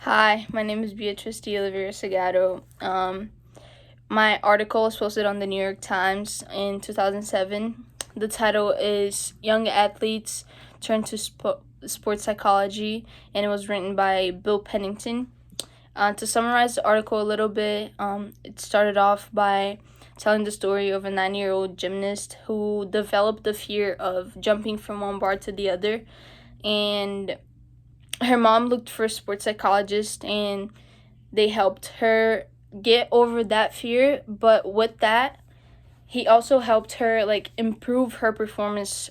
Hi, my name is Beatriz de Oliveira Segado. My article was posted on the New York Times in 2007. The title is Young Athletes Turn to Sports Psychology, and it was written by Bill Pennington. To summarize the article a little bit, it started off by telling the story of a 9-year-old gymnast who developed the fear of jumping from one bar to the other, and her mom looked for a sports psychologist and they helped her get over that fear. But with that, he also helped her improve her performance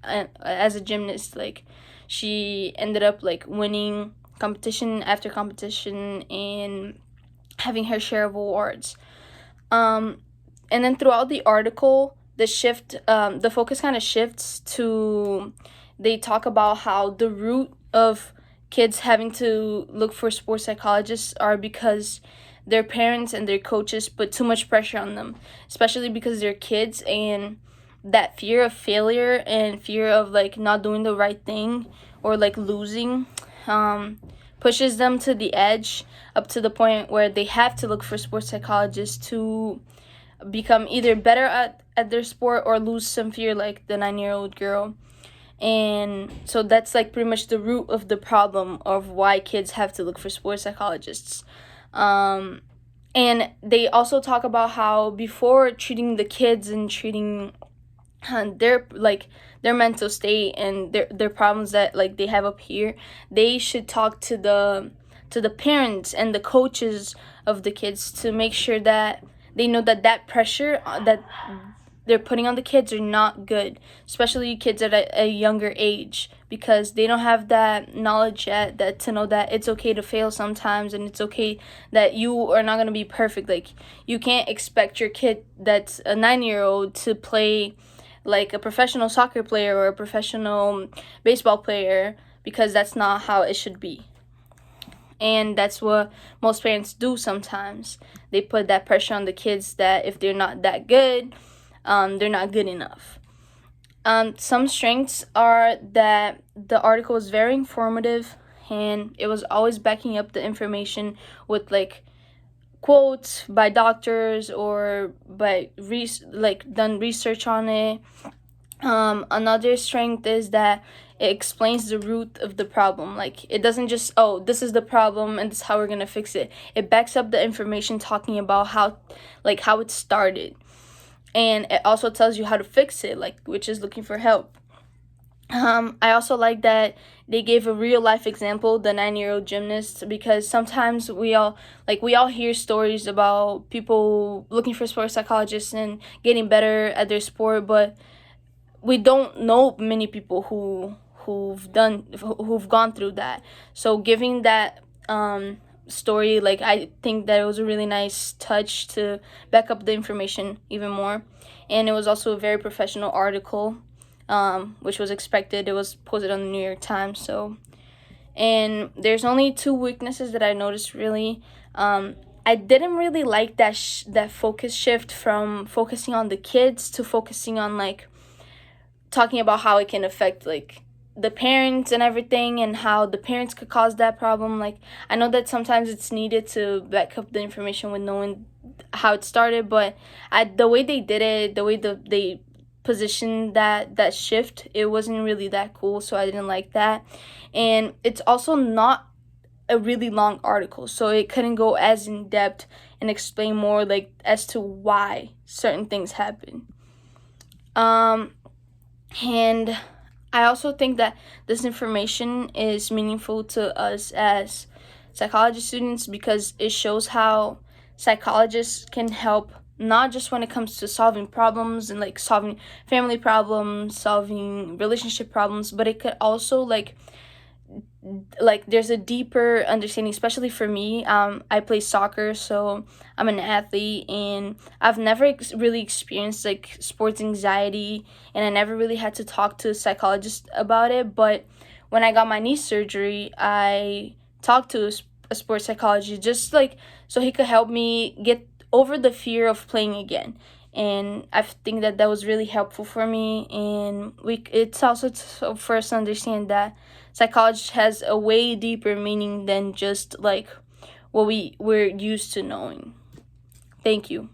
as a gymnast. Like, she ended up winning competition after competition and having her share of awards. And then throughout the article, the focus kind of shifts to, they talk about how the root of kids having to look for sports psychologists are because their parents and their coaches put too much pressure on them, especially because they're kids, and that fear of failure and fear of not doing the right thing or losing pushes them to the edge, up to the point where they have to look for sports psychologists to become either better at their sport or lose some fear, like the 9-year-old girl. And so that's pretty much the root of the problem of why kids have to look for sports psychologists. And they also talk about how before treating the kids and treating their mental state and their problems that they have up here, they should talk to the parents and the coaches of the kids to make sure that they know that pressure that they're putting on the kids are not good, especially kids at a younger age, because they don't have that knowledge yet that to know that it's okay to fail sometimes, and it's okay that you are not going to be perfect. You can't expect your kid that's a 9-year-old to play like a professional soccer player or a professional baseball player, because that's not how it should be. And that's what most parents do sometimes. They put that pressure on the kids that if they're not that good, they're not good enough. Some strengths are that the article was very informative, and it was always backing up the information with quotes by doctors or by done research on it. Another strength is that it explains the root of the problem. It doesn't just, oh, this is the problem and this is how we're gonna fix it. It backs up the information talking about how it started, and it also tells you how to fix it, which is looking for help. I also like that they gave a real life example, the 9-year-old gymnast, because sometimes we all hear stories about people looking for sports psychologists and getting better at their sport, but we don't know many people who've gone through that. So giving that story, I think that it was a really nice touch to back up the information even more. And it was also a very professional article, which was expected. It was posted on the New York Times. And there's only two weaknesses that I noticed, really. I didn't really like that focus shift from focusing on the kids to focusing on talking about how it can affect the parents and everything, and how the parents could cause that problem. I know that sometimes it's needed to back up the information with knowing how it started, but the way they did it, the way they positioned that shift, it wasn't really that cool, so I didn't like that. And it's also not a really long article, so it couldn't go as in depth and explain more as to why certain things happen. And I also think that this information is meaningful to us as psychology students, because it shows how psychologists can help, not just when it comes to solving problems and solving family problems, solving relationship problems, but it could also there's a deeper understanding, especially for me. I play soccer, so I'm an athlete, and I've never really experienced sports anxiety, and I never really had to talk to a psychologist about it. But when I got my knee surgery, I talked to a sports psychologist, just so he could help me get over the fear of playing again. and I think that that was really helpful for me. And it's also for us to understand that psychology has a way deeper meaning than just like what we're used to knowing. Thank you.